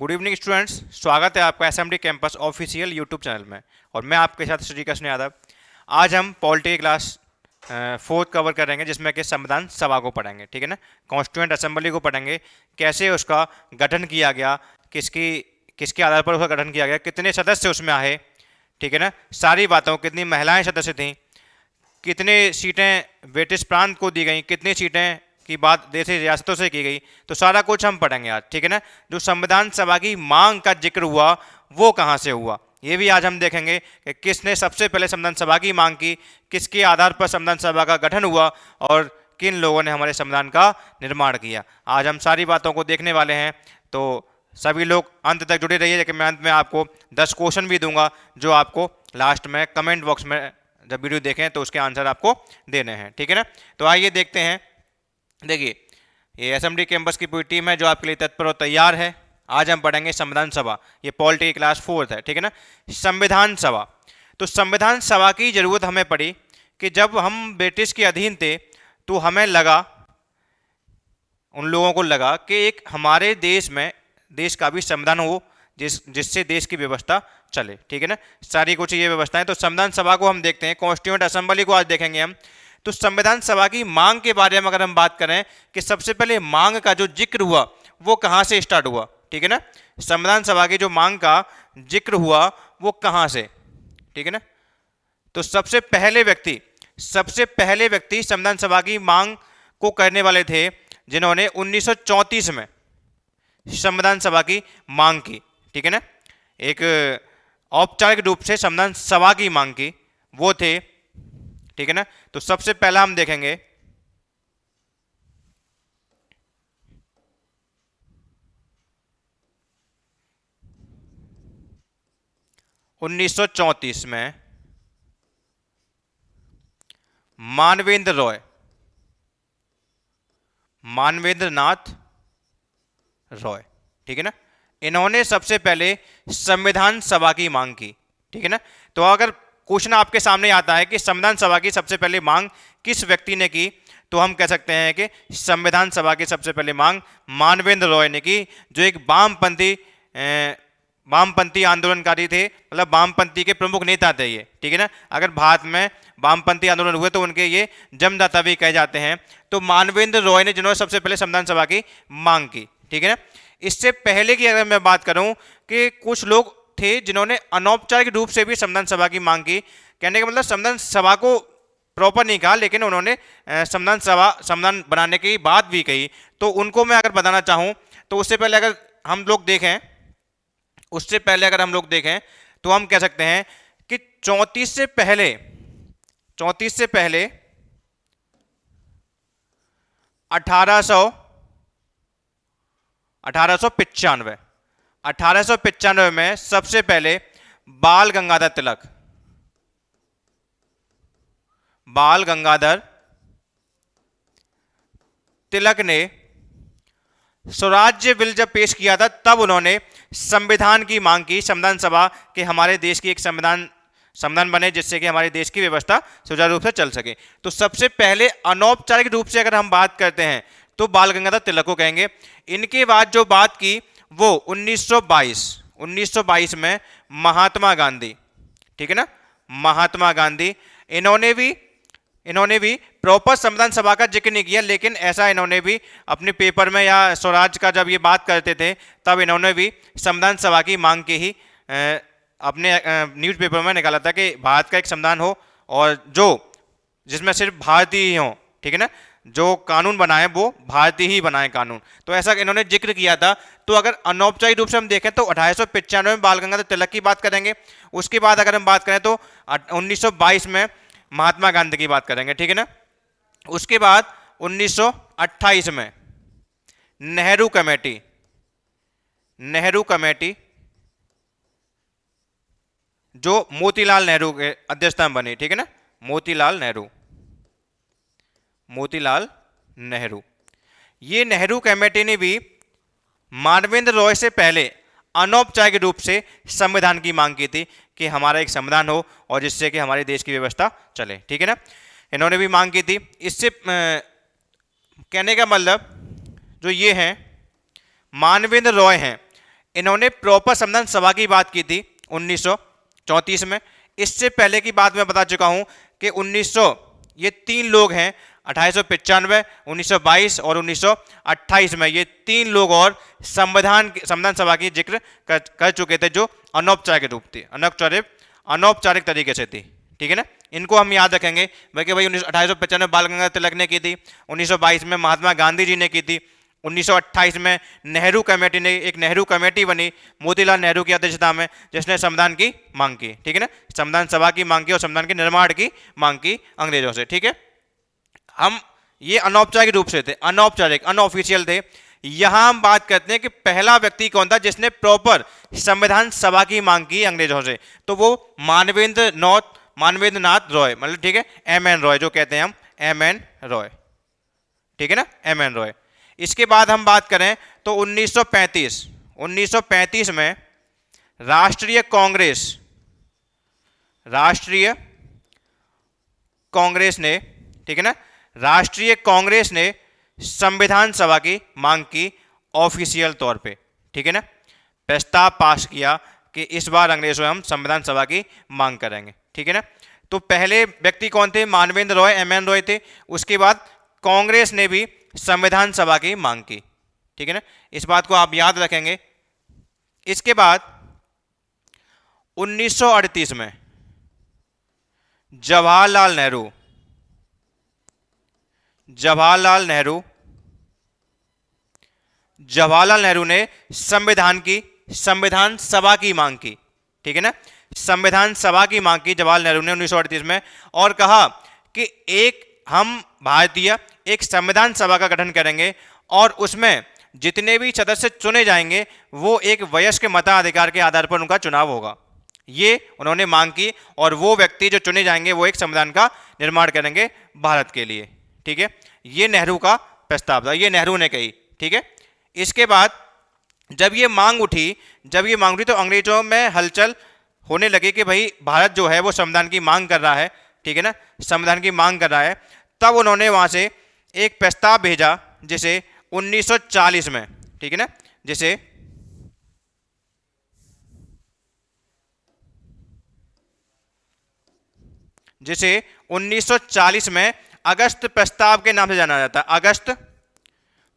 Good evening students, स्वागत है आपका SMD campus official YouTube channel में। और मैं आपके साथ श्री कृष्ण यादव। आज हम पॉलिटी क्लास फोर्थ कवर करेंगे, जिसमें कि संविधान सभा को पढ़ेंगे। ठीक है ना, कॉन्स्टिट्यूएंट असेंबली को पढ़ेंगे, कैसे उसका गठन किया गया, किसके आधार पर उसका गठन किया गया, कितने सदस्य उसमें आए, ठीक है ना, सारी बातों, कितनी महिलाएं सदस्य थीं, कितने सीटें ब्रिटिश प्रांत को दी गई, कितनी सीटें की बात देशी रियासतों से की गई, तो सारा कुछ हम पढ़ेंगे आज। ठीक है ना, जो संविधान सभा की मांग का जिक्र हुआ वो कहाँ से हुआ, ये भी आज हम देखेंगे कि किसने सबसे पहले संविधान सभा की मांग की, किसके आधार पर संविधान सभा का गठन हुआ और किन लोगों ने हमारे संविधान का निर्माण किया। आज हम सारी बातों को देखने वाले हैं, तो सभी लोग अंत तक जुड़े रहिए, लेकिन मैं अंत में आपको 10 क्वेश्चन भी दूंगा, जो आपको लास्ट में कमेंट बॉक्स में जब वीडियो देखें तो उसके आंसर आपको देने हैं। ठीक है ना, तो आइए देखते हैं। देखिए, ये एसएमडी कैंपस की पूरी टीम है जो आपके लिए तत्पर और तैयार है। आज हम पढ़ेंगे संविधान सभा, ये पॉलिटी क्लास फोर्थ है। ठीक है ना, संविधान सभा। तो संविधान सभा की जरूरत हमें पड़ी कि जब हम ब्रिटिश के अधीन थे तो हमें लगा, उन लोगों को लगा कि एक हमारे देश में देश का भी संविधान हो जिससे देश की व्यवस्था चले। ठीक है ना, सारी कुछ ये व्यवस्थाएं। तो संविधान सभा को हम देखते हैं, कॉन्स्टिट्यूएंट असेंबली को आज देखेंगे हम। तो संविधान सभा की मांग के बारे में अगर हम बात करें कि सबसे पहले मांग का जो जिक्र हुआ वो कहां से स्टार्ट हुआ, ठीक है ना, संविधान सभा की जो मांग का जिक्र हुआ वो कहां से, ठीक है ना। तो सबसे पहले व्यक्ति संविधान सभा की मांग को करने वाले थे जिन्होंने 1934 में संविधान सभा की मांग की। ठीक है ना, एक औपचारिक रूप से संविधान सभा की मांग की वो थे। ठीक है ना, तो सबसे पहला हम देखेंगे 1934 में मानवेंद्र नाथ रॉय, ठीक है ना, इन्होंने सबसे पहले संविधान सभा की मांग की। ठीक है ना, तो अगर क्वेश्चन आपके सामने आता है कि संविधान सभा की सबसे पहले मांग किस व्यक्ति ने की, तो हम कह सकते हैं कि संविधान सभा की सबसे पहले मांग मानवेंद्र रॉय ने की, जो एक वामपंथी आंदोलनकारी थे, मतलब वामपंथी के प्रमुख नेता थे ये। ठीक है ना, अगर भारत में वामपंथी आंदोलन हुए तो उनके ये जन्मदाता भी कहे जाते हैं। तो मानवेंद्र रॉय ने जिन्होंने सबसे पहले संविधान सभा की मांग की। ठीक है ना, इससे पहले की अगर मैं बात करूं कि कुछ लोग थे जिन्होंने अनौपचारिक रूप से भी संविधान सभा की मांग की। कहने का मतलब संविधान सभा को प्रॉपर नहीं कहा, लेकिन उन्होंने संविधान बनाने की बात भी कही। तो उनको मैं अगर बताना चाहूं तो उससे पहले अगर हम लोग देखें तो हम कह सकते हैं कि 34 से पहले 1895 में सबसे पहले बाल गंगाधर तिलक ने स्वराज्य बिल जब पेश किया था, तब उन्होंने संविधान की मांग की, संविधान सभा के हमारे देश की एक संविधान बने जिससे कि हमारे देश की व्यवस्था सुचारू रूप से चल सके। तो सबसे पहले अनौपचारिक रूप से अगर हम बात करते हैं तो बाल गंगाधर तिलक को कहेंगे। इनके बाद जो बात की वो 1922 में महात्मा गांधी, ठीक है ना, महात्मा गांधी, इन्होंने भी प्रॉपर संविधान सभा का जिक्र नहीं किया, लेकिन ऐसा इन्होंने भी अपने पेपर में या स्वराज का जब ये बात करते थे तब इन्होंने भी संविधान सभा की मांग के ही अपने न्यूज़पेपर में निकाला था कि भारत का एक संविधान हो और जिसमें सिर्फ भारतीय ही हो। ठीक है ना, जो कानून बनाए वो भारतीय ही बनाए कानून, तो ऐसा इन्होंने जिक्र किया था। तो अगर अनौपचारिक रूप से हम देखें तो 1895 में बाल गंगाधर तिलक की बात करेंगे। उसके बाद अगर हम बात करें तो 1922 में महात्मा गांधी की बात करेंगे। ठीक है ना, उसके बाद 1928 में नेहरू कमेटी जो मोतीलाल नेहरू के अध्यक्षता में बनी। ठीक है ना, मोतीलाल नेहरू, ये नेहरू कमेटी ने भी मानवेंद्र रॉय से पहले अनौपचारिक रूप से संविधान की मांग की थी कि हमारा एक संविधान हो और जिससे कि हमारे देश की व्यवस्था चले। ठीक है ना, इन्होंने भी मांग की थी। इससे कहने का मतलब जो ये हैं मानवेंद्र रॉय हैं, इन्होंने प्रॉपर संविधान सभा की बात की थी 1934 में। इससे पहले की बात मैं बता चुका हूं कि 1900 ये तीन लोग हैं 1895, 1922 और 1928 में ये तीन लोग और संविधान सभा की जिक्र कर चुके थे, जो अनौपचारिक रूप थी, अनौपचारिक तरीके से थी। ठीक है ना, इनको हम याद रखेंगे भाई 1895 बाल गंगाधर तिलक ने की थी, 1922 में महात्मा गांधी जी ने की थी, 1928 में नेहरू कमेटी ने एक नेहरू कमेटी बनी मोतीलाल नेहरू की अध्यक्षता में, जिसने संविधान की मांग की। ठीक है ना, संविधान सभा की मांग की और संविधान के निर्माण की मांग की अंग्रेजों से। ठीक है, हम ये अनौपचारिक रूप से थे, अनौपचारिक अनऑफिशियल थे। यहां हम बात करते हैं कि पहला व्यक्ति कौन था जिसने प्रॉपर संविधान सभा की मांग की अंग्रेजों से, तो वो मानवेंद्र नाथ रॉय, मतलब ठीक है एम.एन. रॉय जो कहते हैं हम, एम.एन. रॉय। ठीक है ना, एम.एन. रॉय। इसके बाद हम बात करें तो 1935 में राष्ट्रीय कांग्रेस ने, ठीक है ना, राष्ट्रीय कांग्रेस ने संविधान सभा की मांग की ऑफिशियल तौर पे। ठीक है ना, प्रस्ताव पास किया कि इस बार अंग्रेजों हम संविधान सभा की मांग करेंगे। ठीक है ना, तो पहले व्यक्ति कौन थे, मानवेंद्र रॉय, एम.एन. रॉय थे। उसके बाद कांग्रेस ने भी संविधान सभा की मांग की। ठीक है ना, इस बात को आप याद रखेंगे। इसके बाद 1938 में जवाहरलाल नेहरू ने संविधान सभा की मांग की। ठीक है ना, संविधान सभा की मांग की जवाहरलाल नेहरू ने 1938 में, और कहा कि हम भारतीय एक संविधान सभा का गठन करेंगे और उसमें जितने भी सदस्य चुने जाएंगे वो एक वयस्क मताधिकार के आधार पर उनका चुनाव होगा। ये उन्होंने मांग की, और वो व्यक्ति जो चुने जाएंगे वो एक संविधान का निर्माण करेंगे भारत के लिए। ठीक है, ये नेहरू का प्रस्ताव था, ये नेहरू ने कही। ठीक है, इसके बाद जब ये मांग उठी तो अंग्रेजों में हलचल होने लगी कि भाई भारत जो है वो संविधान की मांग कर रहा है। ठीक है ना, संविधान की मांग कर रहा है। तब उन्होंने वहां से एक प्रस्ताव भेजा जिसे 1940 में, ठीक है ना, जिसे जिसे 1940 में अगस्त प्रस्ताव के नाम से जाना जाता है। अगस्त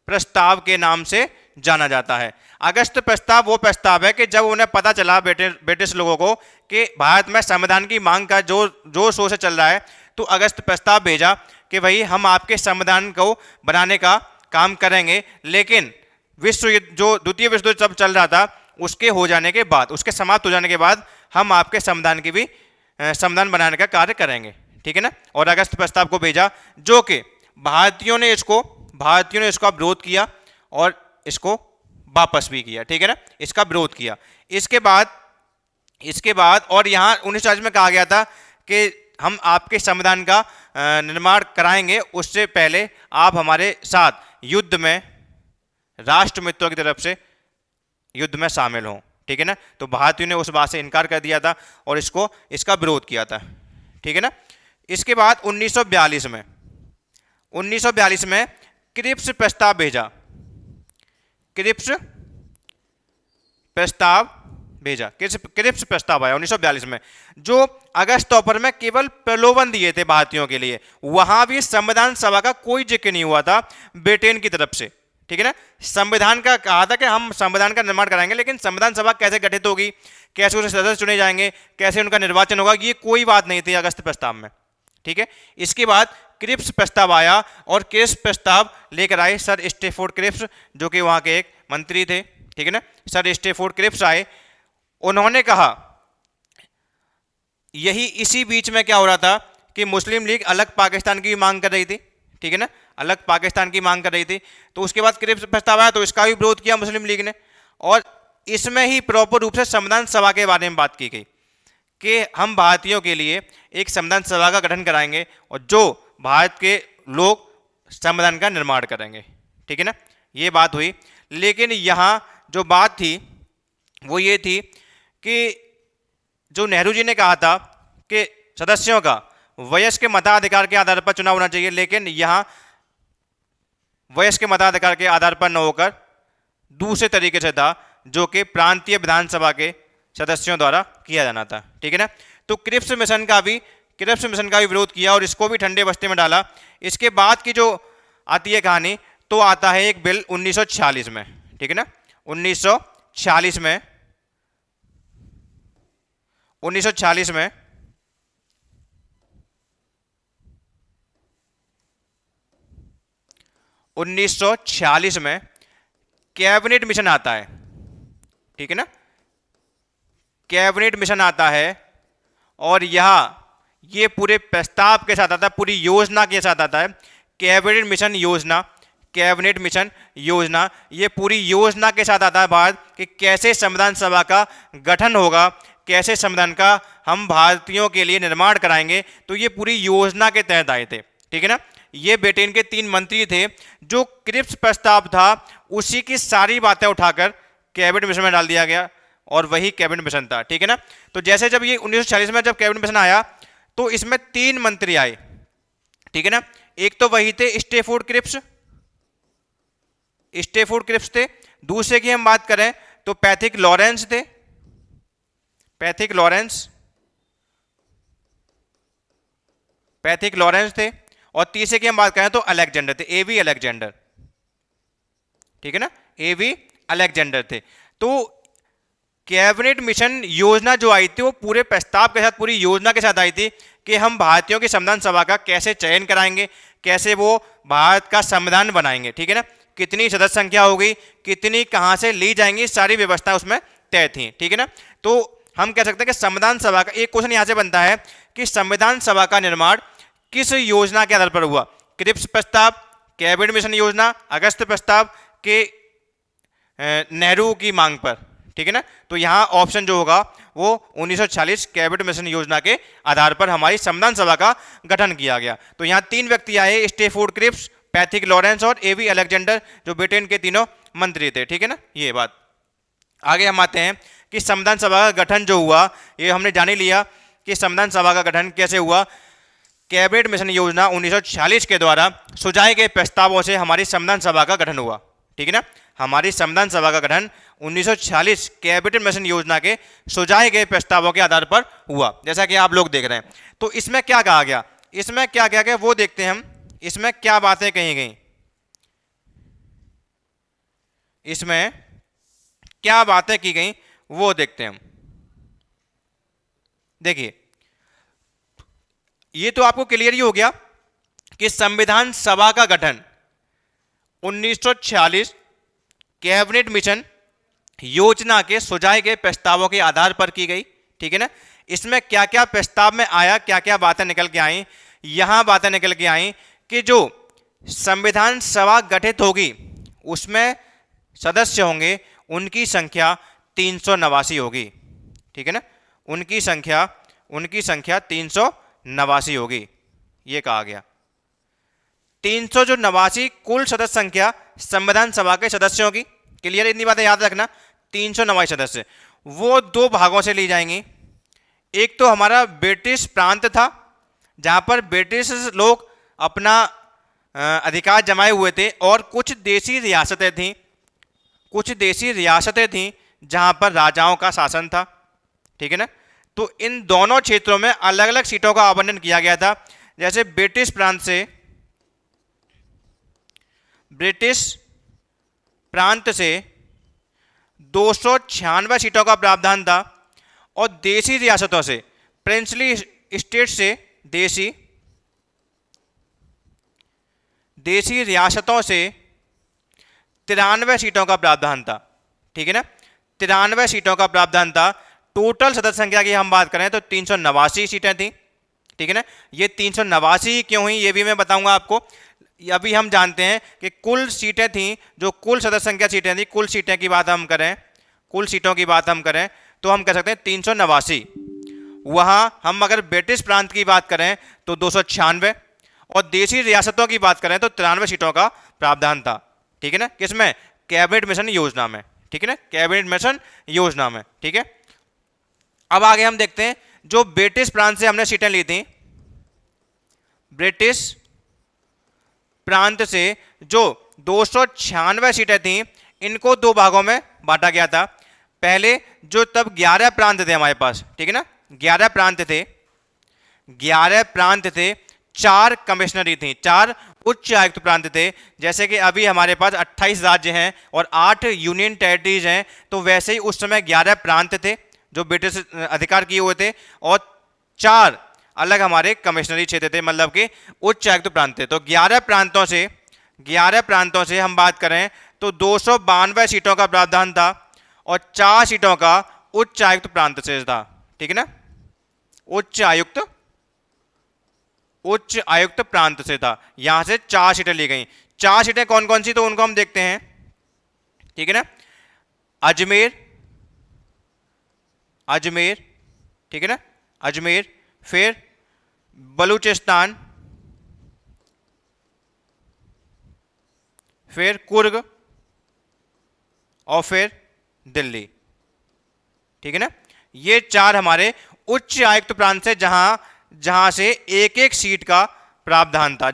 प्रस्ताव के नाम से जाना जाता है। अगस्त प्रस्ताव वो प्रस्ताव है कि जब उन्हें पता चला ब्रिटिश लोगों को कि भारत में संविधान की मांग का जोर शोर से चल रहा है, तो अगस्त प्रस्ताव भेजा कि भाई हम आपके संविधान को बनाने का काम करेंगे, लेकिन विश्व युद्ध, जो द्वितीय विश्व युद्ध जब चल रहा था, उसके समाप्त हो जाने के बाद हम आपके संविधान बनाने का कार्य करेंगे। ठीक है ना, और अगस्त प्रस्ताव को भेजा, जो कि भारतीयों ने इसका विरोध किया और इसको वापस भी किया। ठीक है ना, इसका विरोध किया। इसके बाद और यहाँ 1940 में कहा गया था कि हम आपके संविधान का निर्माण कराएंगे, उससे पहले आप हमारे साथ युद्ध में राष्ट्र मित्रों की तरफ से युद्ध में शामिल हों। ठीक है ना, तो भारतीयों ने उस बात से इनकार कर दिया था और इसका विरोध किया था। ठीक है ना, इसके बाद 1942 में क्रिप्स प्रस्ताव भेजा। क्रिप्स प्रस्ताव आया 1942 में, जो अगस्त तोपर में केवल प्रलोभन दिए थे भारतीयों के लिए। वहां भी संविधान सभा का कोई जिक्र नहीं हुआ था ब्रिटेन की तरफ से। ठीक है ना, संविधान का कहा था कि हम संविधान का निर्माण कराएंगे, लेकिन संविधान सभा कैसे गठित होगी, कैसे उसके सदस्य चुने जाएंगे, कैसे उनका निर्वाचन होगा, ये कोई बात नहीं थी अगस्त प्रस्ताव में। ठीक है, इसके बाद क्रिप्स प्रस्ताव आया, और क्रिप्स प्रस्ताव लेकर आए सर स्टेफोर्ड क्रिप्स, जो कि वहां के एक मंत्री थे। ठीक है ना, सर स्टेफोर्ड क्रिप्स आए। उन्होंने कहा, इसी बीच में क्या हो रहा था कि मुस्लिम लीग अलग पाकिस्तान की मांग कर रही थी। ठीक है ना, अलग पाकिस्तान की मांग कर रही थी। तो उसके बाद क्रिप्स प्रस्ताव आया, तो इसका भी विरोध किया मुस्लिम लीग ने, और इसमें ही प्रॉपर रूप से संविधान सभा के बारे में बात की गई कि हम भारतीयों के लिए एक संविधान सभा का गठन कराएंगे और जो भारत के लोग संविधान का निर्माण करेंगे। ठीक है ना, ये बात हुई। लेकिन यहाँ जो बात थी वो ये थी कि जो नेहरू जी ने कहा था कि सदस्यों का वयस्क के मताधिकार के आधार पर चुनाव होना चाहिए, लेकिन यहाँ वयस्क के मताधिकार के आधार पर न होकर दूसरे तरीके से था जो कि प्रांतीय विधानसभा के सदस्यों द्वारा किया जाना था। ठीक है ना। तो क्रिप्स मिशन का भी विरोध किया और इसको भी ठंडे बस्ते में डाला। इसके बाद की जो आती है कहानी, तो आता है एक बिल 1946 में। ठीक है ना। 1946 में 1946 में कैबिनेट मिशन आता है। ठीक है ना। कैबिनेट मिशन आता है और ये पूरे प्रस्ताव के साथ आता है, पूरी योजना के साथ आता है। कैबिनेट मिशन योजना ये पूरी योजना के साथ आता है बात कि कैसे संविधान सभा का गठन होगा, कैसे संविधान का हम भारतीयों के लिए निर्माण कराएंगे। तो ये पूरी योजना के तहत आए थे। ठीक है ना। ये ब्रिटेन के 3 मंत्री थे। जो क्रिप्स प्रस्ताव था उसी की सारी बातें उठाकर कैबिनेट मिशन में डाल दिया गया और वही कैबिनेट मिशन था। ठीक है ना। तो जैसे जब ये 1946 में जब कैबिनेट मिशन आया तो इसमें 3 मंत्री आए। ठीक है ना। एक तो वही थे स्टेफोर्ड क्रिप्स थे। दूसरे की हम बात करें तो पैथिक लॉरेंस थे। और तीसरे की हम बात करें तो अलेक्जेंडर थे, एवी अलेक्जेंडर। ठीक है ना। एवी अलेक्जेंडर थे। तो कैबिनेट मिशन योजना जो आई थी वो पूरे प्रस्ताव के साथ, पूरी योजना के साथ आई थी कि हम भारतीयों की संविधान सभा का कैसे चयन कराएंगे, कैसे वो भारत का संविधान बनाएंगे। ठीक है ना। कितनी सदस्य संख्या होगी, कितनी कहां से ली जाएंगी, सारी व्यवस्था उसमें तय थी। ठीक है ना। तो हम कह सकते हैं कि संविधान सभा का एक क्वेश्चन यहां से बनता है कि संविधान सभा का निर्माण किस योजना के आधार पर हुआ। क्रिप्स प्रस्ताव, कैबिनेट मिशन योजना, अगस्त प्रस्ताव के नेहरू की मांग पर। ठीक है ना। तो यहां ऑप्शन जो होगा वो 1946 कैबिनेट मिशन योजना के आधार पर हमारी संविधान सभा का गठन किया गया। तो यहां 3 व्यक्ति आए, स्टेफोर्ड क्रिप्स, पैथिक लॉरेंस और एवी अलेक्जेंडर, जो ब्रिटेन के तीनों मंत्री थे। ठीक है ना। ये बात आगे हम आते हैं कि संविधान सभा का गठन जो हुआ, ये हमने जान ही लिया कि संविधान सभा का गठन कैसे हुआ। कैबिनेट मिशन योजना 1946 के द्वारा सुझाए गए प्रस्तावों से हमारी संविधान सभा का गठन हुआ। ठीक है ना। हमारी संविधान सभा का गठन 1946 कैबिनेट मिशन योजना के सुझाए गए प्रस्तावों के आधार पर हुआ, जैसा कि आप लोग देख रहे हैं। तो इसमें क्या कहा गया, वो देखते हैं हम। इसमें क्या बातें कही गई, इसमें क्या बातें की गई वो देखते हैं हम। देखिए, ये तो आपको क्लियर ही हो गया कि संविधान सभा का गठन 1946 कैबिनेट मिशन योजना के सुझाए गए प्रस्तावों के आधार पर की गई। ठीक है ना। इसमें क्या क्या प्रस्ताव में आया, क्या क्या बातें निकल के आई, यहां बातें निकल के आई कि जो संविधान सभा गठित होगी उसमें सदस्य होंगे, उनकी संख्या 389 होगी। ठीक है ना। उनकी संख्या 389 होगी, ये कहा गया। 389 कुल सदस्य संख्या संविधान सभा के सदस्यों की। क्लियर, इतनी बातें याद रखना। 389 सदस्य वो 2 भागों से ली जाएंगी। एक तो हमारा ब्रिटिश प्रांत था, जहां पर ब्रिटिश लोग अपना अधिकार जमाए हुए थे, और कुछ देशी रियासतें थीं जहां पर राजाओं का शासन था। ठीक है ना। तो इन दोनों क्षेत्रों में अलग अलग सीटों का आवंटन किया गया था। जैसे ब्रिटिश प्रांत से 296 सीटों का प्रावधान था, और देशी रियासतों से, प्रिंसली स्टेट से, देशी रियासतों से 93 सीटों का प्रावधान था। ठीक है ना। 93 सीटों का प्रावधान था। टोटल सदस्य संख्या की हम बात करें तो 389 सीटें थी। ठीक है ना। ये 389 क्यों हुई ये भी मैं बताऊंगा आपको। अभी हम जानते हैं कि कुल सीटें थी, जो कुल सदस्य संख्या सीटें थी, कुल सीटों की बात हम करें तो हम कह सकते हैं 389। वहां हम अगर ब्रिटिश प्रांत की बात करें तो 296, और देशी रियासतों की बात करें तो 93 सीटों का प्रावधान था। ठीक है ना। किसमें? कैबिनेट मिशन योजना में। ठीक है ना। कैबिनेट मिशन योजना में। ठीक है। अब आगे हम देखते हैं, जो ब्रिटिश प्रांत से हमने सीटें ली थी, ब्रिटिश प्रांत से जो 296 सीटें थी, इनको 2 भागों में बांटा गया था? पहले जो तब 11 प्रांत थे हमारे पास, ठीक है ना, 11 प्रांत थे, 11 प्रांत थे, 4 कमिश्नरी थी, 4 उच्च आयुक्त प्रांत थे। जैसे कि अभी हमारे पास 28 राज्य हैं और 8 यूनियन टेरिटरीज हैं, तो वैसे ही उस समय 11 प्रांत थे जो ब्रिटिश अधिकार किए हुए थे, और 4 अलग हमारे कमिश्नरी क्षेत्र थे, मतलब कि उच्च आयुक्त प्रांत थे। तो 11 प्रांतों से हम बात करें तो 292 सीटों का प्रावधान था और 4 सीटों का उच्च आयुक्त प्रांत से था, ठीक है ना, उच्च आयुक्त प्रांत से था। यहां से 4 सीटें ली गई। 4 सीटें कौन कौन सी, तो उनको हम देखते हैं, ठीक है ना। अजमेर, ठीक है ना, अजमेर, फिर बलूचिस्तान, फिर कुर्ग और फिर दिल्ली, ठीक है ना। ये 4 हमारे उच्च आयुक्त प्रांत से जहां से एक एक सीट का प्रावधान था,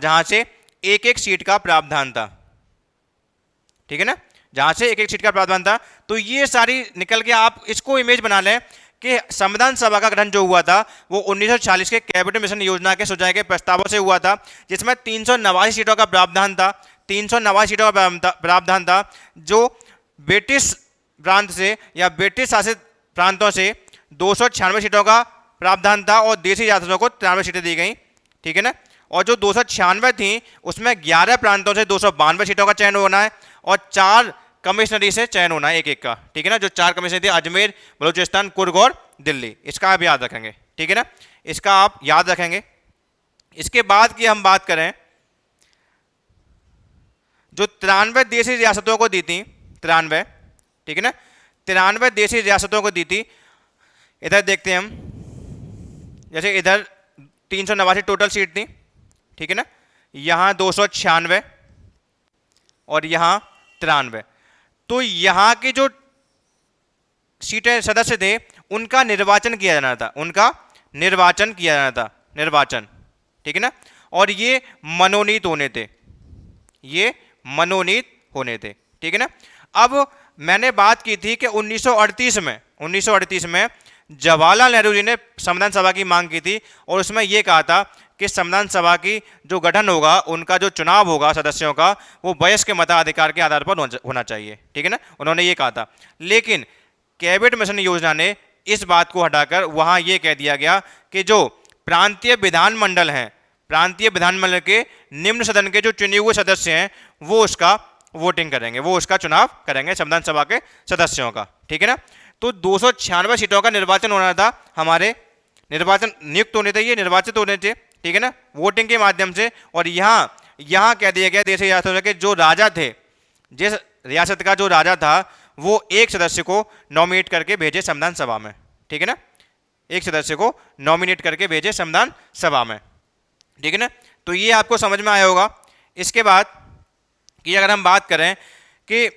ठीक है ना, जहां से एक एक सीट का प्रावधान था। तो ये सारी निकल के आप इसको इमेज बना लें कि संविधान सभा का गठन जो हुआ था वो 1940 के कैबिनेट मिशन योजना के सुझाए गए प्रस्तावों से हुआ था, जिसमें 389 सीटों का प्रावधान था, 389 सीटों का प्रावधान था, जो ब्रिटिश प्रांत से या ब्रिटिश शासित प्रांतों से 296 सीटों का प्रावधान था और देशी रियासतों को 93 सीटें दी गई, ठीक है ना। और जो 296 थी उसमें 11 प्रांतों से 292 सीटों का चयन होना है और 4 कमिश्नरी से चयन होना है एक एक का, ठीक है ना। जो 4 कमिश्नरी थे, अजमेर, बलूचिस्तान, कुर्ग और दिल्ली, इसका आप याद रखेंगे, ठीक है ना, इसका आप याद रखेंगे। इसके बाद की हम बात करें, जो 93 देशी रियासतों को दी थी, 93, ठीक है ना, 93 देशी रियासतों को दी थी। इधर देखते हैं हम, जैसे इधर 389 टोटल सीट थी, ठीक है ना, यहां 296 और यहां 93। तो यहां के जो सीटें सदस्य थे उनका निर्वाचन किया जाना था, निर्वाचन, ठीक है ना। और ये मनोनीत होने थे, ठीक है ना। अब मैंने बात की थी कि 1938 में जवाहरलाल नेहरू जी ने संविधान सभा की मांग की थी और उसमें यह कहा था कि संविधान सभा की जो गठन होगा, उनका जो चुनाव होगा सदस्यों का, वो वयस्क के मताधिकार के आधार पर होना चाहिए, ठीक है ना, उन्होंने ये कहा था। लेकिन कैबिनेट मिशन योजना ने इस बात को हटाकर वहां यह कह दिया गया कि जो प्रांतीय विधानमंडल हैं, प्रांतीय विधानमंडल के निम्न सदन के जो चुने हुए सदस्य हैं वो उसका वोटिंग करेंगे, वो उसका चुनाव करेंगे संविधान सभा के सदस्यों का, ठीक है ना। तो 296 सीटों का निर्वाचन होना था, हमारे निर्वाचन नियुक्त होने थे, ये निर्वाचित होने थे, ठीक है ना, वोटिंग के माध्यम से। और यहाँ कह दिया गया देश रियासतों के जो राजा थे, जिस रियासत का जो राजा था वो एक सदस्य को नॉमिनेट करके भेजे संविधान सभा में, ठीक है ना, एक सदस्य को नॉमिनेट करके भेजे संविधान सभा में, ठीक है ना। तो ये आपको समझ में आया होगा। इसके बाद कि अगर हम बात करें कि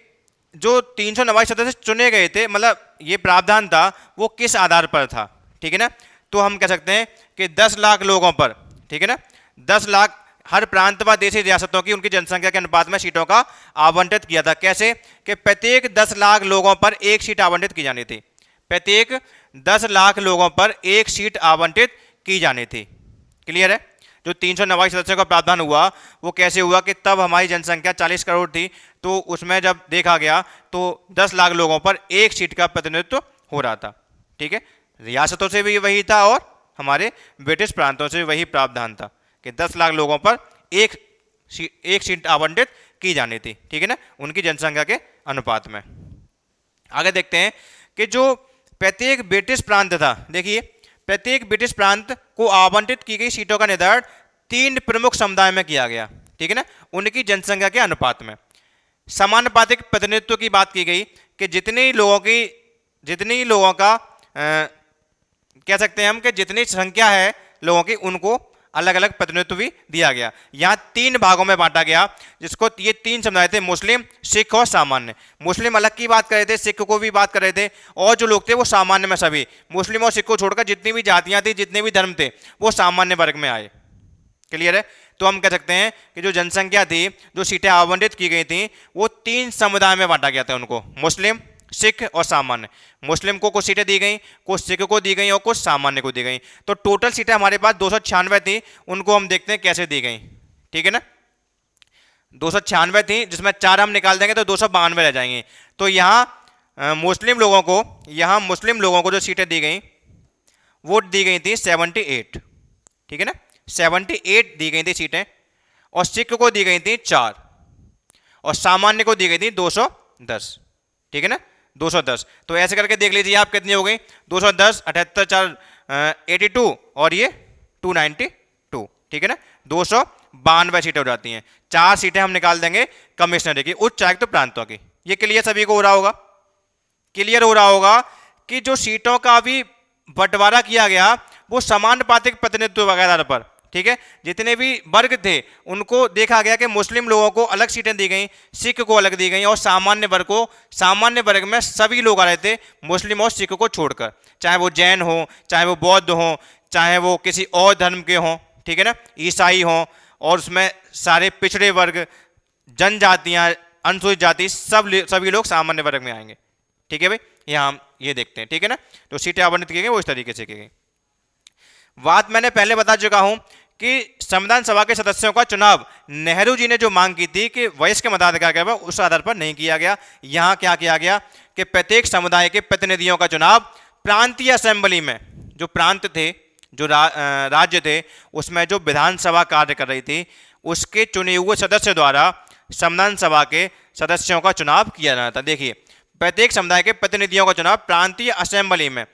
जो 389 सदस्य चुने गए थे, मतलब ये प्रावधान था, वो किस आधार पर था, ठीक है ना। तो हम कह सकते हैं कि 10 लाख लोगों पर, ठीक है ना, 10 लाख हर प्रांत व देशी रियासतों की उनकी जनसंख्या के अनुपात में सीटों का आवंटित किया था। कैसे कि प्रत्येक 10 लाख लोगों पर एक सीट आवंटित की जानी थी, प्रत्येक 10 लाख लोगों पर एक सीट आवंटित की जानी थी। क्लियर है। जो 389 सदस्यों का प्रावधान हुआ वो कैसे हुआ कि तब हमारी जनसंख्या 40 करोड़ थी, तो उसमें जब देखा गया तो 10 लाख लोगों पर एक सीट का प्रतिनिधित्व हो रहा था, ठीक है। रियासतों से भी वही था और हमारे ब्रिटिश प्रांतों से वही प्रावधान था कि 10 लाख लोगों पर एक सीट आवंटित की जानी थी, ठीक है ना, उनकी जनसंख्या के अनुपात में। आगे देखते हैं कि जो प्रत्येक ब्रिटिश प्रांत था, देखिए प्रत्येक ब्रिटिश प्रांत को आवंटित की गई सीटों का निर्धारण 3 प्रमुख समुदाय में किया गया, ठीक है ना, उनकी जनसंख्या के अनुपात में। समानुपातिक प्रतिनिधित्व की बात की गई कि जितनी लोगों का कह सकते हैं हम कि जितनी संख्या है लोगों की, उनको अलग अलग प्रतिनिधित्व भी दिया गया। यहाँ 3 भागों में बांटा गया, जिसको ये 3 समुदाय थे, मुस्लिम, सिख और सामान्य। मुस्लिम अलग की बात कर रहे थे, सिख को भी बात कर रहे थे, और जो लोग थे वो सामान्य में सभी, मुस्लिम और सिख को छोड़कर जितनी भी जातियां थी, जितने भी धर्म थे, वो सामान्य वर्ग में आए। क्लियर है। तो हम कह सकते हैं कि जो जनसंख्या थी, जो सीटें आवंटित की गई थी, वो 3 समुदाय में बांटा गया था उनको, मुस्लिम, सिख और सामान्य। मुस्लिम को कुछ सीटें दी गई, कुछ सिख को दी गई और कुछ सामान्य को दी गई। तो टोटल सीटें हमारे पास 296 थी, उनको हम देखते हैं कैसे दी गई। ठीक है ना, 296 थी, जिसमें 4 हम निकाल देंगे तो 292 रह जाएंगे। तो यहाँ मुस्लिम लोगों को जो सीटें दी गई वो दी गई थी 78। ठीक है ना, 78 दी गई थी सीटें, और सिख को दी गई थी 4, और सामान्य को दी गई थी 210। ठीक है ना, 210। तो ऐसे करके देख लीजिए आप कितनी हो गई, 210, 78, 4 82, और ये 292। ठीक है ना, 292 सीटें हो जाती हैं। 4 सीटें हम निकाल देंगे कमिश्नरी की, उच्च आयुक्त प्रांतों की। ये क्लियर सभी को हो रहा होगा, क्लियर हो रहा होगा कि जो सीटों का अभी बंटवारा किया गया वो समानुपातिक प्रतिनिधित्व वगैरह पर। ठीक है, जितने भी वर्ग थे उनको देखा गया कि मुस्लिम लोगों को अलग सीटें दी गई, सिख को अलग दी गई, और सामान्य वर्ग में सभी लोग आ रहे थे मुस्लिम और सिख को छोड़कर, चाहे वो जैन हो, चाहे वो बौद्ध हो, चाहे वो किसी और धर्म के हों। ठीक है ना, ईसाई हों, और उसमें सारे पिछड़े वर्ग, जनजातियां, अनुसूचित जाति, सभी लोग सामान्य वर्ग में आएंगे। ठीक है भाई, यहाँ हम ये देखते हैं। ठीक है ना, तो सीटें आवंटित की गई वो इस तरीके से की गई। बात मैंने पहले बता चुका हूं कि संविधान सभा के सदस्यों का चुनाव नेहरू जी ने जो मांग की थी कि वयस्क के मताधिकार के बाद, उस आधार पर नहीं किया गया। यहां क्या किया गया कि प्रत्येक समुदाय के प्रतिनिधियों का चुनाव प्रांतीय असेंबली में, जो प्रांत थे, जो राज्य थे, उसमें जो विधानसभा कार्य कर रही थी, उसके चुने हुए सदस्य द्वारा संविधान सभा के सदस्यों का चुनाव किया जाना था। देखिए, प्रत्येक समुदाय के प्रतिनिधियों का चुनाव प्रांतीय असेंबली में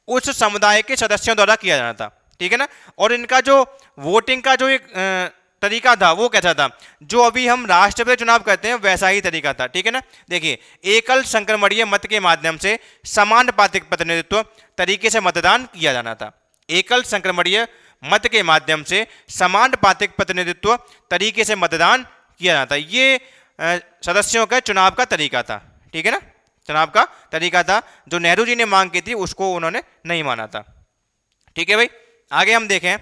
उस समुदाय के सदस्यों द्वारा किया जाना था। ठीक है ना, और इनका जो वोटिंग का जो एक तरीका था वो कैसा था, जो अभी हम राष्ट्रपति चुनाव करते हैं वैसा ही तरीका था। ठीक है ना, देखिए, एकल संक्रमणीय मत के माध्यम से समानुपातिक प्रतिनिधित्व तरीके से मतदान किया जाना था। एकल संक्रमणीय मत के माध्यम से समानुपातिक प्रतिनिधित्व तरीके से मतदान किया जाना था। ये सदस्यों के चुनाव का तरीका था। ठीक है ना, चुनाव का तरीका था, जो नेहरू जी ने मांग की थी उसको उन्होंने नहीं माना था। ठीक है भाई, आगे हम देखें।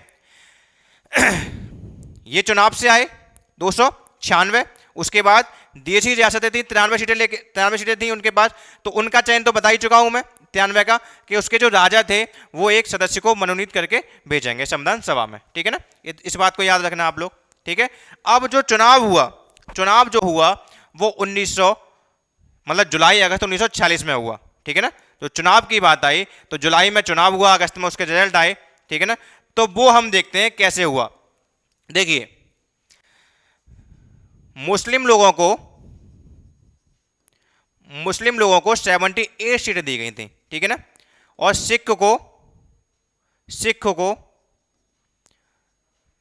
ये चुनाव से आए 296, उसके बाद देशी रियासतें थी 93 सीटें थी उनके पास, तो उनका चयन तो बता ही चुका हूं मैं 93 का, कि उसके जो राजा थे वो एक सदस्य को मनोनीत करके भेजेंगे संविधान सभा में। ठीक है ना, इस बात को याद रखना आप लोग। ठीक है, अब जो चुनाव जो हुआ वो 1900 मतलब जुलाई अगस्त 1946 में हुआ। ठीक है ना, तो चुनाव की बात आई तो जुलाई में चुनाव हुआ, अगस्त में उसके रिजल्ट आए। ठीक है ना, तो वो हम देखते हैं कैसे हुआ। देखिए, मुस्लिम लोगों को 78 सीटें दी गई थी। ठीक है ना, और सिख को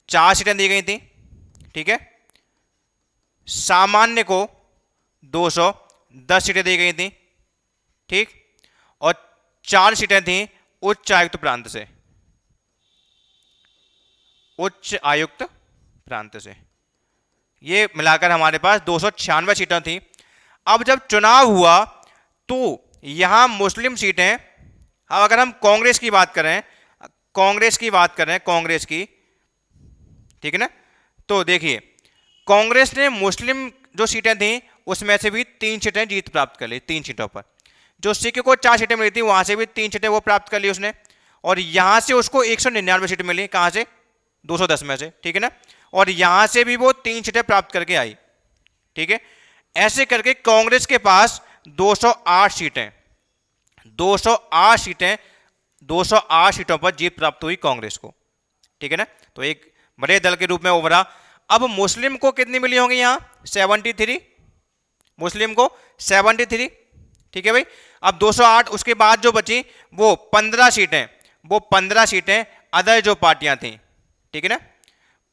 4 सीटें दी गई थी। ठीक है, सामान्य को 210 सीटें दी गई थी। ठीक, और 4 सीटें थी उच्च आयुक्त प्रांत से, ये मिलाकर हमारे पास 296 सीटें थी। अब जब चुनाव हुआ तो यहां मुस्लिम सीटें, अब अगर हम कांग्रेस की बात करें कांग्रेस की, ठीक है ना, तो देखिए, कांग्रेस ने मुस्लिम जो सीटें थी उसमें से भी 3 सीटें जीत प्राप्त कर ली, 3 सीटों पर। जो सिख को 4 सीटें मिली थी वहां से भी 3 सीटें वो प्राप्त कर ली उसने, और यहां से उसको 199 सीटें मिली, कहां से, 210 में से। ठीक है ना, और यहां से भी वो 3 सीटें प्राप्त करके आई। ठीक है, ऐसे करके कांग्रेस के पास 208 सीटों पर जीत प्राप्त हुई कांग्रेस को। ठीक है ना, तो एक बड़े दल के रूप में उभरा। अब मुस्लिम को कितनी मिली होंगी यहां, 73, मुस्लिम को 73। ठीक है भाई, अब 208, उसके बाद जो बची वो 15 सीटें अदर जो पार्टियां थी। ठीक है ना,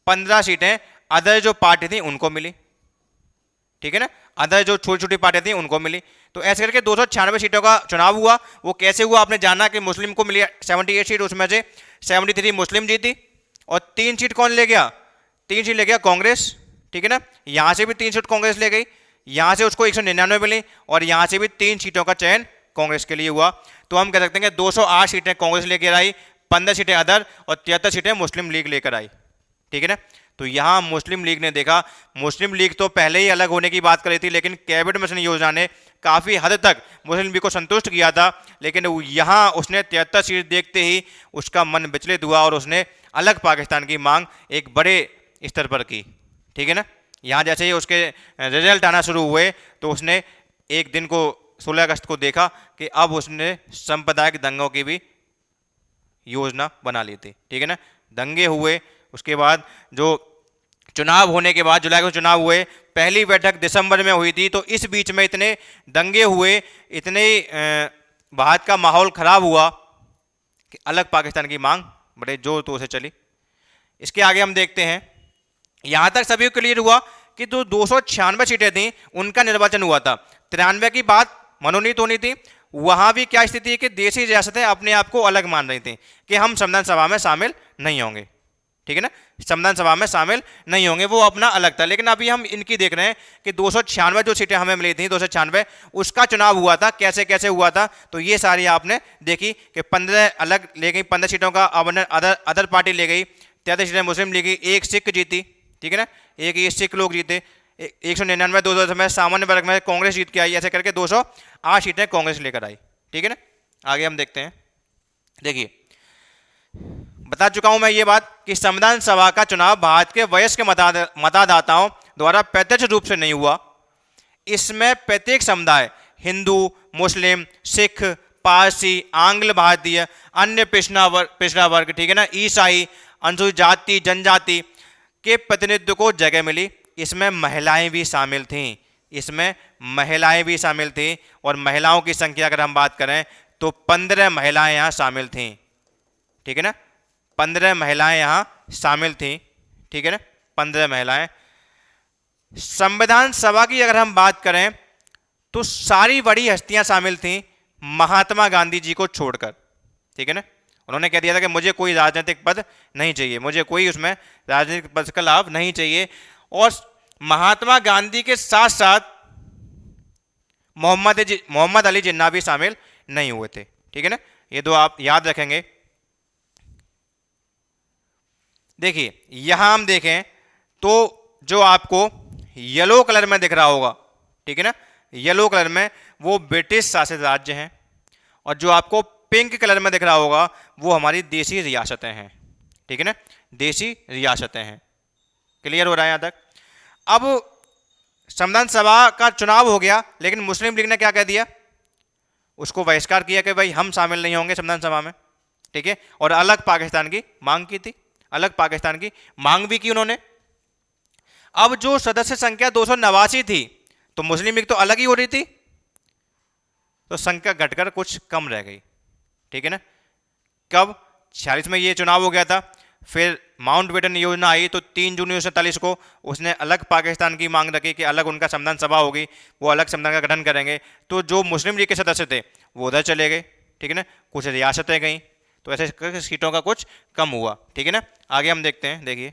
15 सीटें अदर जो पार्टी थी उनको मिली। ठीक है ना, अदर जो छोटी छोटी पार्टियां थी उनको मिली। तो ऐसे करके 296 सीटों का चुनाव हुआ। वो कैसे हुआ, आपने जाना कि मुस्लिम को मिली 78 सीट, उसमें से 73 मुस्लिम जीती, और 3 सीट कौन ले गया, 3 सीट ले गया कांग्रेस। ठीक है ना, यहां से भी 3 सीट कांग्रेस ले गई, यहां से उसको 199 मिली, और यहां से भी 3 सीटों का चयन कांग्रेस के लिए हुआ। तो हम कह सकते हैं कि 208 सीटें कांग्रेस लेकर आई, 15 सीटें अदर, और 73 सीटें मुस्लिम लीग लेकर आई। ठीक है ना, तो यहां मुस्लिम लीग ने देखा, मुस्लिम लीग तो पहले ही अलग होने की बात कर रही थी, लेकिन कैबिनेट मिशन योजना ने काफ़ी हद तक मुस्लिम लीग को संतुष्ट किया था, लेकिन यहाँ उसने 73 सीट देखते ही उसका मन विचलित हुआ और उसने अलग पाकिस्तान की मांग एक बड़े स्तर पर की। ठीक है ना। यहाँ जैसे ही उसके रिजल्ट आना शुरू हुए तो उसने एक दिन को 16 अगस्त को देखा कि अब उसने सांप्रदायिक दंगों की भी योजना बना ली थी। ठीक है ना। दंगे हुए, उसके बाद जो चुनाव होने के बाद जुलाई को चुनाव हुए, पहली बैठक दिसंबर में हुई थी, तो इस बीच में इतने दंगे हुए, इतने भारत का माहौल खराब हुआ कि अलग पाकिस्तान की मांग बड़े जोर तोर से चली। इसके आगे हम देखते हैं, यहां तक सभी को क्लियर हुआ कि जो 296 सीटें थी उनका निर्वाचन हुआ था, 93 की बात मनोनीत होनी थी। वहां भी क्या स्थिति है कि देशी रियासतें अपने आप को अलग मान रही थी कि हम संविधान सभा में शामिल नहीं होंगे। ठीक है ना, संविधान सभा में शामिल नहीं होंगे, वो अपना अलग था। लेकिन अभी हम इनकी देख रहे हैं कि 296 जो सीटें हमें मिली थी, 296 उसका चुनाव हुआ था, कैसे कैसे हुआ था। तो ये सारी आपने देखी कि 15 अलग ले गई, 15 सीटों का आवंटन अदर पार्टी ले गई, 33 सीटें मुस्लिम लीग की, एक सिख जीती। ठीक है ना, एक ये सिख लोग जीते, 199 200 में सामान्य वर्ग में कांग्रेस जीत के आई, ऐसे करके 208 सीटें कांग्रेस लेकर आई। ठीक है ना। आगे हम देखते हैं, देखिए बता चुका हूं मैं ये बात कि संविधान सभा का चुनाव भारत के वयस्क मतदाताओं द्वारा प्रत्यक्ष रूप से नहीं हुआ। इसमें प्रत्येक समुदाय, हिंदू, मुस्लिम, सिख, पारसी, आंग्ल भारतीय, अन्य पिछड़ा वर्ग, ठीक है ना, ईसाई, अनुसूचित जाति, जनजाति के प्रतिनिधित्व को जगह मिली। इसमें महिलाएं भी शामिल थीं, इसमें महिलाएं भी शामिल थीं, और महिलाओं की संख्या अगर हम बात करें तो 15 महिलाएं यहां शामिल थीं। ठीक है ना, 15 महिलाएं यहां शामिल थीं। ठीक है ना, 15 महिलाएं। संविधान सभा की अगर हम बात करें तो सारी बड़ी हस्तियां शामिल थीं, महात्मा गांधी जी को छोड़कर। ठीक है ना, उन्होंने कह दिया था कि मुझे कोई राजनीतिक पद नहीं चाहिए, मुझे कोई उसमें राजनीतिक पद का लाभ नहीं चाहिए। और महात्मा गांधी के साथ साथ मोहम्मद अली जिन्ना भी शामिल नहीं हुए थे। ठीक है ना, ये दो आप याद रखेंगे। देखिए यहां हम देखें तो जो आपको येलो कलर में दिख रहा होगा, ठीक है ना, येलो कलर में वो ब्रिटिश शासित राज्य हैं, और जो आपको पिंक कलर में दिख रहा होगा वो हमारी देशी रियासतें हैं। ठीक है ना, देशी रियासतें हैं। क्लियर हो रहा है यहां तक। अब संविधान सभा का चुनाव हो गया, लेकिन मुस्लिम लीग ने क्या कह दिया, उसको बहिष्कार किया कि भाई हम शामिल नहीं होंगे संविधान सभा में। ठीक है, और अलग पाकिस्तान की मांग की थी, अलग पाकिस्तान की मांग भी की उन्होंने। अब जो सदस्य संख्या 289 थी, तो मुस्लिम लीग तो अलग ही हो रही थी, तो संख्या घटकर कुछ कम रह गई। ठीक है ना, कब 46 में ये चुनाव हो गया था, फिर माउंटबेटन योजना आई, तो 3 जून 1947 को उसने अलग पाकिस्तान की मांग रखी कि अलग उनका संविधान सभा होगी, वो अलग संविधान का गठन करेंगे। तो जो मुस्लिम लीग के सदस्य थे वो उधर चले गए। ठीक है ना, कुछ रियासतें गई, तो ऐसे करके सीटों का कुछ कम हुआ। ठीक है ना, आगे हम देखते हैं। देखिए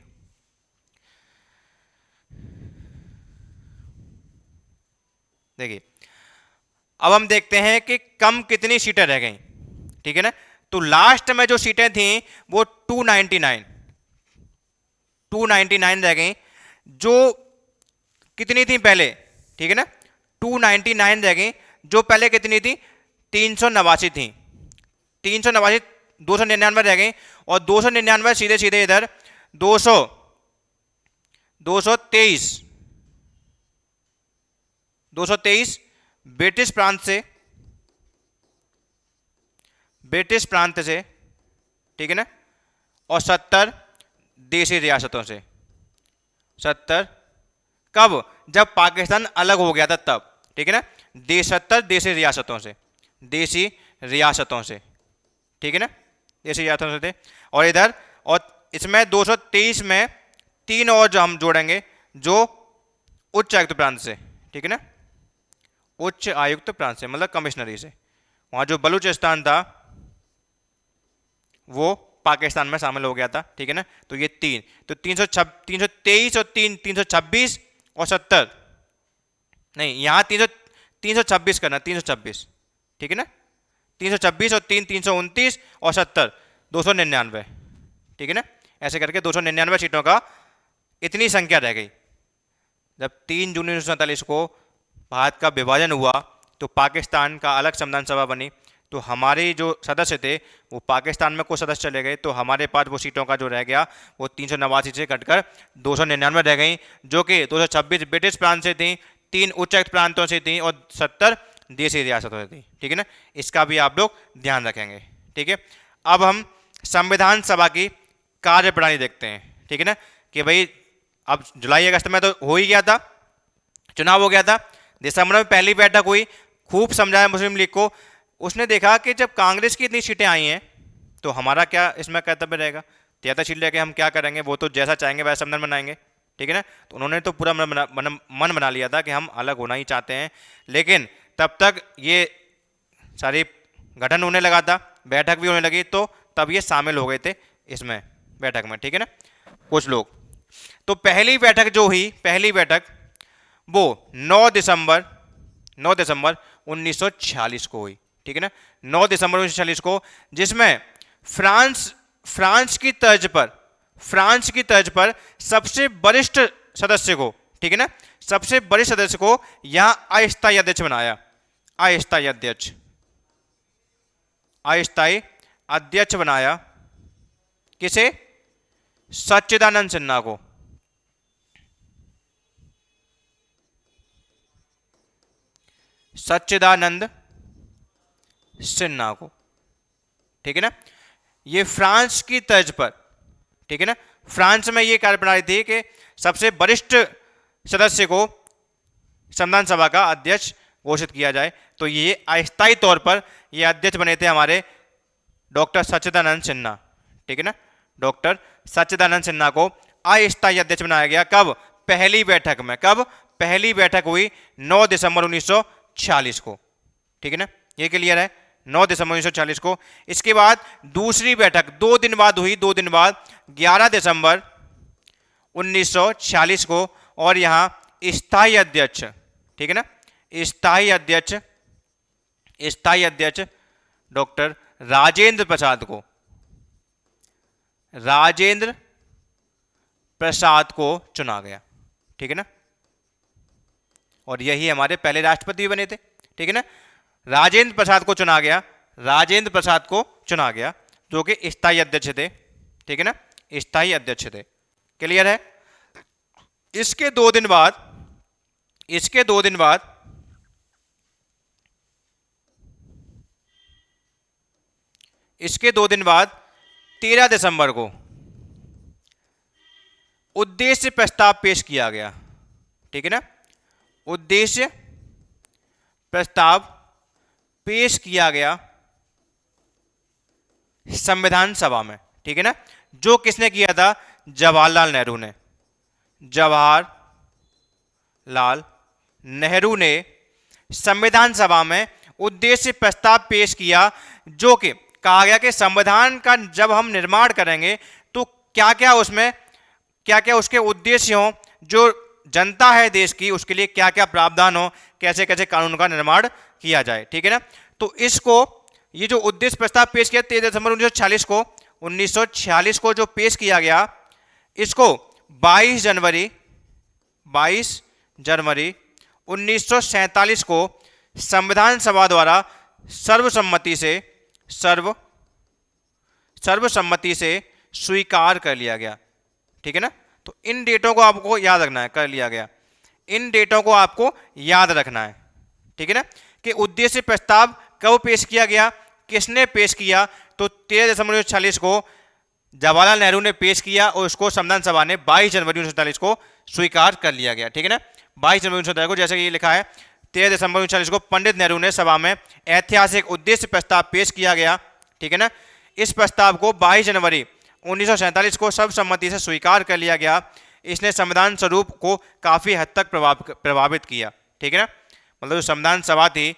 देखिए अब हम देखते हैं कि कम कितनी सीटें रह गई। ठीक है ना, तो लास्ट में जो सीटें थी वो 299 रह गई, जो कितनी थी पहले। ठीक है ना, 299 रह गई, जो पहले कितनी थी, 389 थी। 389 299 रह गई, और 299 सीधे सीधे इधर 223 ब्रिटिश प्रांत से, ठीक है ना, और 70 देशी रियासतों से। 70 कब, जब पाकिस्तान अलग हो गया था तब। ठीक है ना, 70 देशी रियासतों से, देशी रियासतों से। ठीक है ना, देशी रियासतों से थे। और इधर, और इसमें 223 में 3 और जो हम जोड़ेंगे, जो उच्च आयुक्त प्रांत से। ठीक है ना, उच्च आयुक्त प्रांत से मतलब कमिश्नरी से। वहां जो बलूचिस्तान था वो पाकिस्तान में शामिल हो गया था। ठीक है ना, तो ये 3, तो 323 और 326 और 70 नहीं, यहां 326 करना, 326। ठीक है ना, 326 और 329 और 70 299। ठीक है ना, ऐसे करके 299 सीटों का इतनी संख्या रह गई। जब 3 जून 1947 को भारत का विभाजन हुआ, तो पाकिस्तान का अलग संविधान सभा बनी, तो हमारे जो सदस्य थे वो पाकिस्तान में कुछ सदस्य चले गए, तो हमारे पास वो सीटों का जो रह गया वो 389 से घटकर 299 रह गई, जो कि 226 ब्रिटिश प्रांत से थी, 3 उच्चायुक्त प्रांतों से थी और 70 देशी रियासतों से थी। ठीक है ना, इसका भी आप लोग ध्यान रखेंगे। ठीक है, अब हम संविधान सभा की कार्यप्रणाली देखते हैं। ठीक है ना, कि भाई अब जुलाई अगस्त में तो हो ही गया था, चुनाव हो गया था, दिसंबर में पहली बैठक हुई, खूब समझाया मुस्लिम लीग को। उसने देखा कि जब कांग्रेस की इतनी सीटें आई हैं तो हमारा क्या इसमें कर्तव्य रहेगा, 73 सीट लेके हम क्या करेंगे, वो तो जैसा चाहेंगे वैसा संविधान बनाएंगे। ठीक है ना, तो उन्होंने तो पूरा मन बना लिया था कि हम अलग होना ही चाहते हैं, लेकिन तब तक ये सारी गठन होने लगा था, बैठक भी होने लगी, तो तब ये शामिल हो गए थे इसमें बैठक में। ठीक है ना, कुछ लोग। तो पहली बैठक जो हुई, पहली बैठक वो 9 दिसंबर 1946 को हुई। ठीक है ना, 9 दिसंबर 1946 को, जिसमें फ्रांस की तर्ज पर सबसे वरिष्ठ सदस्य को, ठीक है ना, सबसे वरिष्ठ सदस्य को यहां अस्थायी अध्यक्ष बनाया। अस्थायी अध्यक्ष बनाया किसे? सच्चिदानंद सिन्हा को। सच्चिदानंद सिन्हा को। ठीक है ना, ये फ्रांस की तर्ज पर, ठीक है ना, फ्रांस में ये कार्यप्रणाली थी कि सबसे वरिष्ठ सदस्य को संविधान सभा का अध्यक्ष घोषित किया जाए। तो ये अस्थायी तौर पर ये अध्यक्ष बने थे हमारे डॉक्टर सच्चिदानंद सिन्हा। ठीक है ना, डॉक्टर सच्चिदानंद सिन्हा को अस्थायी अध्यक्ष बनाया गया। कब? पहली बैठक में। कब? पहली बैठक हुई 9 दिसंबर 1946 को। ठीक है ना, ये क्लियर है, 9 दिसंबर 1946 को। इसके बाद दूसरी बैठक 2 दिन बाद हुई, 2 दिन बाद 11 दिसंबर 1946 को, और यहां स्थायी अध्यक्ष, ठीक है ना, स्थायी अध्यक्ष डॉक्टर राजेंद्र प्रसाद को चुना गया। ठीक है ना, और यही हमारे पहले राष्ट्रपति बने थे। ठीक है ना, राजेंद्र प्रसाद को चुना गया, जो कि स्थायी अध्यक्ष थे। ठीक है ना, स्थायी अध्यक्ष थे। क्लियर है? इसके 2 दिन बाद 13 दिसंबर को उद्देश्य प्रस्ताव पेश किया गया। ठीक है ना, उद्देश्य प्रस्ताव पेश किया गया संविधान सभा में। ठीक है ना, जो किसने किया था? जवाहरलाल नेहरू ने संविधान सभा में उद्देश्य प्रस्ताव पेश किया, जो कि कहा गया कि संविधान का जब हम निर्माण करेंगे तो क्या क्या उसके उद्देश्य हों, जो जनता है देश की उसके लिए क्या क्या प्रावधान हो, कैसे कैसे कानून का निर्माण किया जाए। ठीक है ना, तो इसको, ये जो उद्देश्य प्रस्ताव पेश किया 13 दिसंबर 1946 को जो पेश किया गया, इसको 22 जनवरी 1947 को संविधान सभा द्वारा सर्वसम्मति से स्वीकार कर लिया गया। ठीक है ना, तो इन डेटों को आपको याद रखना है, कर लिया गया, इन डेटों को आपको याद रखना है। ठीक है ना, कि उद्देश्य प्रस्ताव कब पेश किया गया, किसने पेश किया? तो 13 दिसंबर 1946 को जवाहरलाल नेहरू ने पेश किया और उसको संविधान सभा ने 22 जनवरी 1947 को स्वीकार कर लिया गया। ठीक है ना, 22 जनवरी 1947 को, जैसे कि ये लिखा है, 13 दिसंबर 1946 को पंडित नेहरू ने सभा में ऐतिहासिक उद्देश्य प्रस्ताव पेश किया गया। ठीक है ना, इस प्रस्ताव को 22 जनवरी 1947 को सर्वसम्मति से स्वीकार कर लिया गया। इसने संविधान स्वरूप को काफी हद तक प्रभावित किया। ठीक है ना, मतलब जो संविधान सभा थी,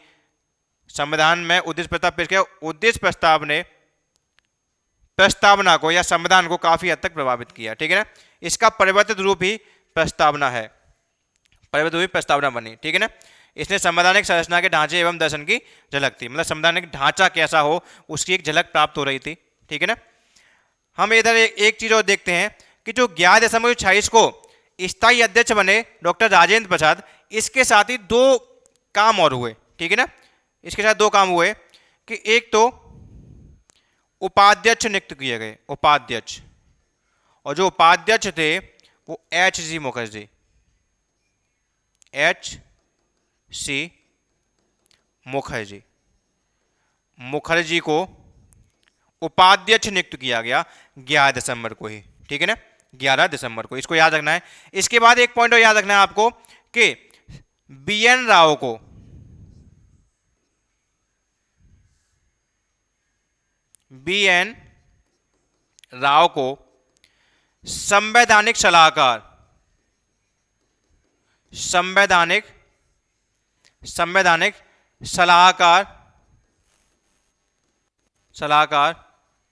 संविधान में उद्देश्य प्रस्ताव पेश किया, उद्देश्य प्रस्ताव ने प्रस्तावना को या संविधान को काफी हद तक प्रभावित किया। ठीक है ना, इसका परिवर्तित रूप ही प्रस्तावना है, परिवर्तित रूप प्रस्तावना बनी। ठीक है ना, इसने संवैधानिक संरचना के ढांचे एवं दर्शन की झलक थी, मतलब संवैधानिक ढांचा कैसा हो उसकी एक झलक प्राप्त हो रही थी। ठीक है ना, हम इधर एक चीज और देखते हैं कि जो 11 दिसंबर 1946 को स्थायी अध्यक्ष बने डॉक्टर राजेंद्र प्रसाद, इसके साथ ही 2 काम और हुए। ठीक है ना, इसके साथ दो काम हुए कि एक तो उपाध्यक्ष नियुक्त किए गए, उपाध्यक्ष, और जो उपाध्यक्ष थे वो H.C. मुखर्जी, H.C. मुखर्जी को उपाध्यक्ष नियुक्त किया गया 11 दिसंबर को ही, ठीक है ना, 11 दिसंबर को, इसको याद रखना है। इसके बाद एक पॉइंट और याद रखना है आपको कि BN राव को संवैधानिक सलाहकार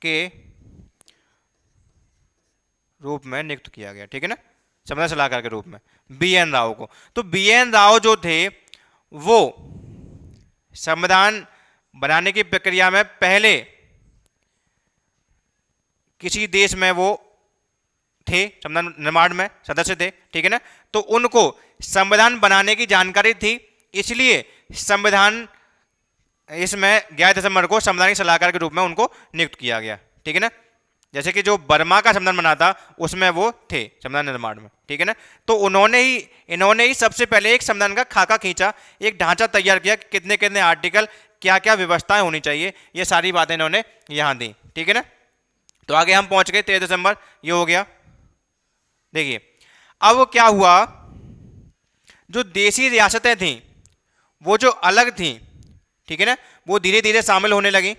के रूप में नियुक्त किया गया, ठीक है ना, संविधान सलाहकार के रूप में BN राव को। तो BN राव जो थे वो संविधान बनाने की प्रक्रिया में पहले किसी देश में वो थे, संविधान निर्माण में सदस्य थे, ठीक है ना, तो उनको संविधान बनाने की जानकारी थी, इसलिए संविधान इसमें 11 दिसंबर को संवैधानिक सलाहकार के रूप में उनको नियुक्त किया गया, ठीक है ना। जैसे कि जो बर्मा का संविधान बना था उसमें वो थे संविधान निर्माण में, ठीक है ना। तो इन्होंने ही सबसे पहले एक संविधान का खाका खींचा, एक ढांचा तैयार किया, कितने कितने आर्टिकल, क्या क्या व्यवस्थाएं होनी चाहिए, ये सारी बातें इन्होंने यहाँ दी, ठीक है ना। तो आगे हम पहुंच गए 13 दिसंबर, ये हो गया। देखिए अब क्या हुआ, जो देशी रियासतें थीं वो जो अलग थीं, ठीक है ना, वो धीरे धीरे शामिल होने लगी,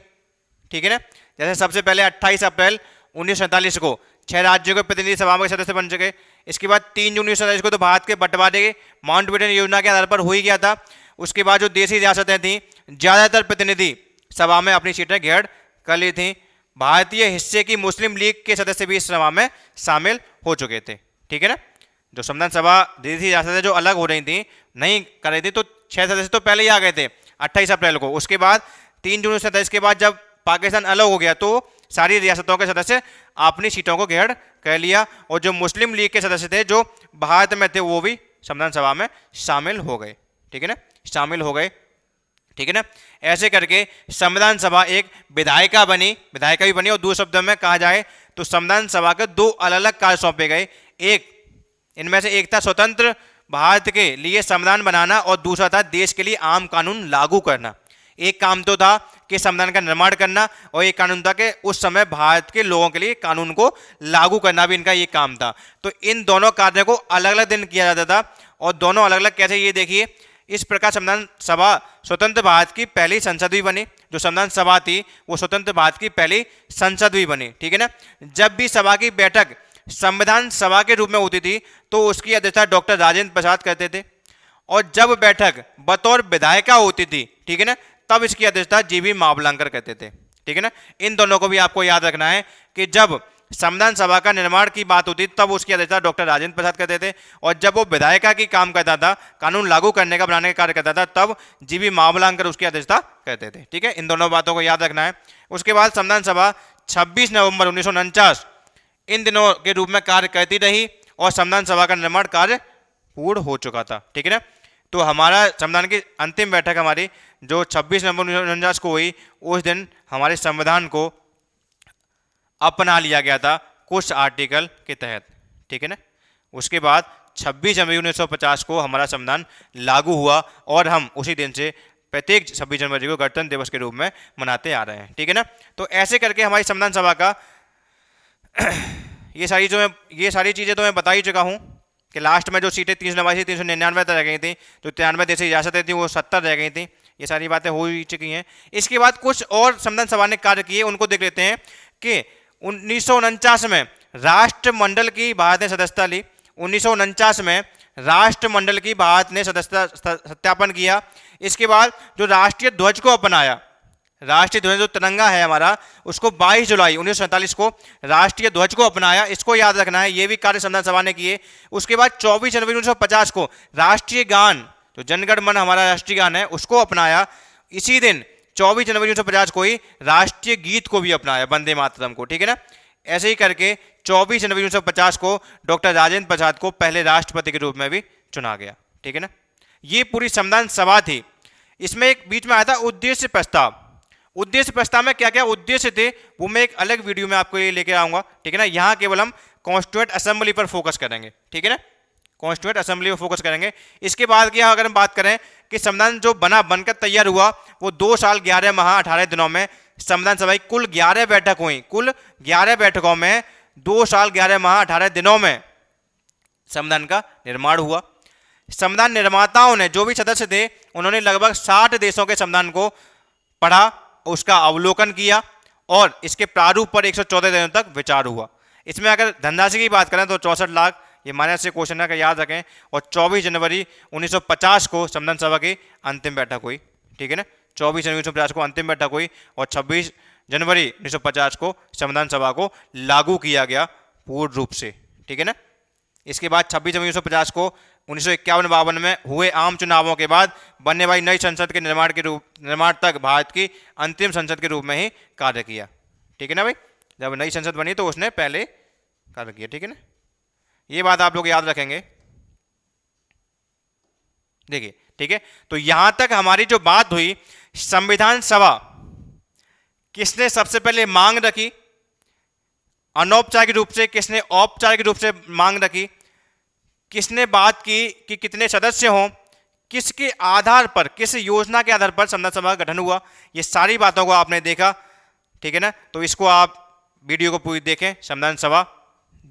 ठीक है ना। जैसे सबसे पहले 28 अप्रैल 1947 को 6 राज्यों के प्रतिनिधि सभा के सदस्य बन चुके। इसके बाद 3 जून 1947 को तो भारत के बंटवारे के माउंटबेटन योजना के आधार पर हो ही गया था। उसके बाद जो देशी रियासतें थीं ज़्यादातर प्रतिनिधि सभा में अपनी सीटें घेर कर ली थी। भारतीय हिस्से की मुस्लिम लीग के सदस्य भी इस सभा में शामिल हो चुके थे, ठीक है ना। जो संविधान सभा देशी रियासतें जो अलग हो रही थी, नहीं कर रही थी, तो 6 सदस्य तो पहले ही आ गए थे 28 अप्रैल को। उसके बाद 3 जून 1947 के बाद जब पाकिस्तान अलग हो गया तो सारी रियासतों के सदस्य अपनी सीटों को घेर कर लिया, और जो मुस्लिम लीग के सदस्य थे जो भारत में थे वो भी संविधान सभा में शामिल हो गए, ठीक है ना, शामिल हो गए, ठीक है ना। ऐसे करके संविधान सभा एक विधायिका भी बनी, और दूसरे शब्दों में कहा जाए तो संविधान सभा के दो अलग अलग कार्य सौंपे गए। एक इनमें से एक था स्वतंत्र भारत के लिए संविधान बनाना, और दूसरा था देश के लिए आम कानून लागू करना। एक काम तो था कि संविधान का निर्माण करना, और एक कानून था कि उस समय भारत के लोगों के लिए कानून को लागू करना भी इनका ये काम था। तो इन दोनों कार्यों को अलग अलग दिन किया जाता था, और दोनों अलग अलग कैसे, ये देखिए। इस प्रकार संविधान सभा स्वतंत्र भारत की पहली संसद भी बनी। जो संविधान सभा थी वो स्वतंत्र भारत की पहली संसद भी बनी, ठीक है ना। जब भी सभा की बैठक संविधान सभा के रूप में होती थी तो उसकी अध्यक्षता डॉक्टर राजेंद्र प्रसाद करते थे, और जब बैठक बतौर विधायिका होती थी, ठीक है ना, तब इसकी अध्यक्षता जीबी मावलंकर करते थे, ठीक है ना। इन दोनों को भी आपको याद रखना है कि जब संविधान सभा का निर्माण की बात होती तब उसकी अध्यक्षता डॉक्टर राजेंद्र प्रसाद करते थे, और जब वो विधायिका की काम करता था, कानून लागू करने का, बनाने का कार्य करता था, तब जीबी मावलंकर उसकी अध्यक्षता करते थे, ठीक है। इन दोनों बातों को याद रखना है। उसके बाद संविधान सभा 26 नवंबर 1949 इन दिनों के रूप में कार्य करती रही, और संविधान सभा का निर्माण कार्य पूर्ण हो चुका था, ठीक है ना। तो हमारा संविधान की अंतिम बैठक हमारी जो 26 नवंबर 1949 को हुई, उस दिन हमारे संविधान को अपना लिया गया था कुछ आर्टिकल के तहत, ठीक है ना। उसके बाद 26 जनवरी 1950 को हमारा संविधान लागू हुआ, और हम उसी दिन से प्रत्येक 26 जनवरी को गणतंत्र दिवस के रूप में मनाते आ रहे हैं, ठीक है ना। तो ऐसे करके हमारी संविधान सभा का ये सारी चीज़ें तो मैं बता ही चुका हूँ कि लास्ट में जो सीटें 399 रह गई थी, जो 93 देशी रियासतें थी वो 70 रह गई थी, ये सारी बातें हो ही चुकी हैं। इसके बाद कुछ और संविधान सभा ने कार्य किए, उनको देख लेते हैं कि 1949 में राष्ट्रमंडल की भारत ने सदस्यता ली। 1949 में राष्ट्रमंडल की भारत ने सदस्यता सत्यापन किया। इसके बाद जो राष्ट्रीय ध्वज को अपनाया, राष्ट्रीय ध्वज जो तिरंगा है हमारा, उसको 22 जुलाई 1947 को राष्ट्रीय ध्वज को अपनाया। इसको याद रखना है, ये भी कार्य संविधान सभा ने किए। उसके बाद 24 जनवरी 1950 को राष्ट्रीय गान, जो जनगण मन हमारा राष्ट्रीय गान है, उसको अपनाया। इसी दिन 24 जनवरी 1950 को ही राष्ट्रीय गीत को भी अपनाया, वंदे मातरम को, ठीक है ना। ऐसे ही करके 24 जनवरी 1950 को डॉक्टर राजेंद्र प्रसाद को पहले राष्ट्रपति के रूप में भी चुना गया, ठीक है ना। ये पूरी संविधान सभा थी। इसमें एक बीच में आया था उद्देश्य प्रस्ताव। उद्देश्य प्रस्ताव में क्या क्या उद्देश्य थे वो मैं एक अलग वीडियो में आपको ये लेके आऊंगा, ठीक है ना। यहाँ केवल हम कॉन्स्टिट्यूएंट असेंबली पर फोकस करेंगे, ठीक है ना, कॉन्स्टिट्यूएंट असेंबली पर फोकस करेंगे। इसके बाद की अगर हम बात करें कि संविधान जो बनकर तैयार हुआ वो 2 साल 11 माह 18 दिनों में संविधान सभा की कुल 11 बैठक हुई। कुल 11 बैठकों में 2 साल 11 माह 18 दिनों में संविधान का निर्माण हुआ। संविधान निर्माताओं ने जो भी सदस्य थे उन्होंने लगभग 60 देशों के संविधान को पढ़ा, उसका अवलोकन किया और इसके प्रारूप पर 114 दिनों तक विचार हुआ। इसमें अगर धनराशि की बात करें तो 64 लाख, ये माइनस से क्वेश्चन है, याद रखें। और 24 जनवरी 1950 को संविधान सभा की अंतिम बैठक हुई, ठीक है ना। 24 जनवरी 1950 को अंतिम बैठक हुई और 26 जनवरी 1950 को संविधान सभा को लागू किया गया पूर्ण रूप से, ठीक है ना। इसके बाद 26 जनवरी 1950 को 1951-52 में हुए आम चुनावों के बाद बनने वाली नई संसद के निर्माण तक भारत की अंतिम संसद के रूप में ही कार्य किया, ठीक है ना भाई। जब नई संसद बनी तो उसने पहले कार्य किया, ठीक है ना। ये बात आप लोग याद रखेंगे, देखिए, ठीक है। तो यहां तक हमारी जो बात हुई, संविधान सभा किसने सबसे पहले मांग रखी, अनौपचारिक रूप से, किसने औपचारिक रूप से मांग रखी, किसने बात की कि कितने सदस्य हों, किसके आधार पर, किस योजना के आधार पर संविधान सभा का गठन हुआ, ये सारी बातों को आपने देखा, ठीक है ना। तो इसको आप वीडियो को पूरी देखें, संविधान सभा,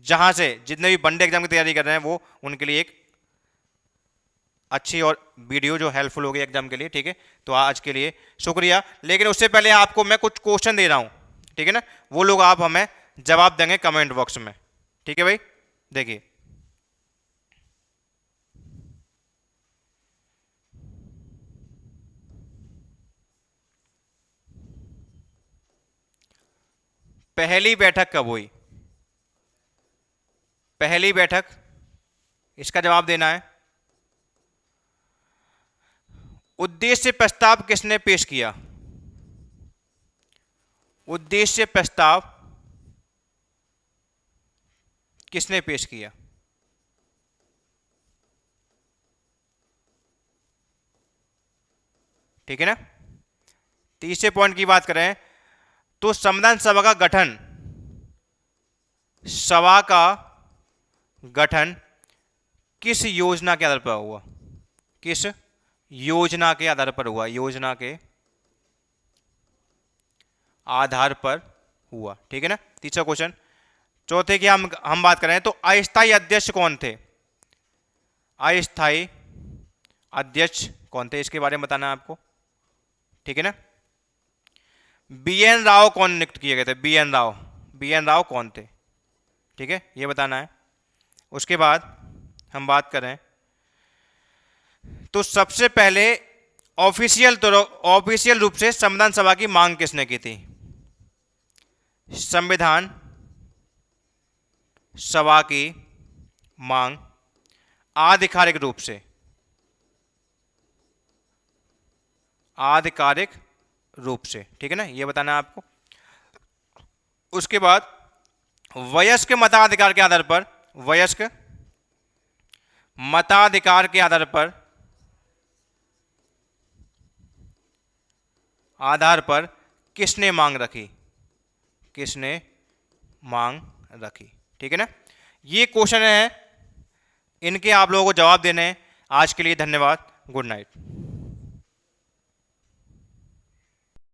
जहां से जितने भी वनडे एग्जाम की तैयारी कर रहे हैं वो उनके लिए एक अच्छी और वीडियो जो हेल्पफुल होगी एग्जाम के लिए, ठीक है। तो आज के लिए शुक्रिया। लेकिन उससे पहले आपको मैं कुछ क्वेश्चन दे रहा हूं, ठीक है ना, वो लोग आप हमें जवाब देंगे कमेंट बॉक्स में, ठीक है भाई। देखिए, पहली बैठक कब हुई, पहली बैठक, इसका जवाब देना है। उद्देश्य प्रस्ताव किसने पेश किया, उद्देश्य प्रस्ताव किसने पेश किया, ठीक है ना। तीसरे पॉइंट की बात करें तो संविधान सभा का गठन, सभा का गठन किस योजना के आधार पर हुआ, किस योजना के आधार पर हुआ, योजना के आधार पर हुआ, ठीक है ना। तीसरा क्वेश्चन। चौथे की हम बात करें तो अस्थायी अध्यक्ष कौन थे, अस्थायी अध्यक्ष कौन थे, इसके बारे में बताना है आपको, ठीक है ना। BN राव कौन नियुक्त किए गए थे, BN राव कौन थे, ठीक है, ये बताना है। उसके बाद हम बात करें तो सबसे पहले ऑफिशियल रूप से संविधान सभा की मांग किसने की थी, संविधान सभा की मांग आधिकारिक रूप से, आधिकारिक रूप से, ठीक है ना, ये बताना है आपको। उसके बाद वयस्क मताधिकार के आधार पर, वयस्क मताधिकार के आधार पर किसने मांग रखी, किसने मांग रखी, ठीक है ना। ये क्वेश्चन है, इनके आप लोगों को जवाब देने हैं। आज के लिए धन्यवाद, गुड नाइट।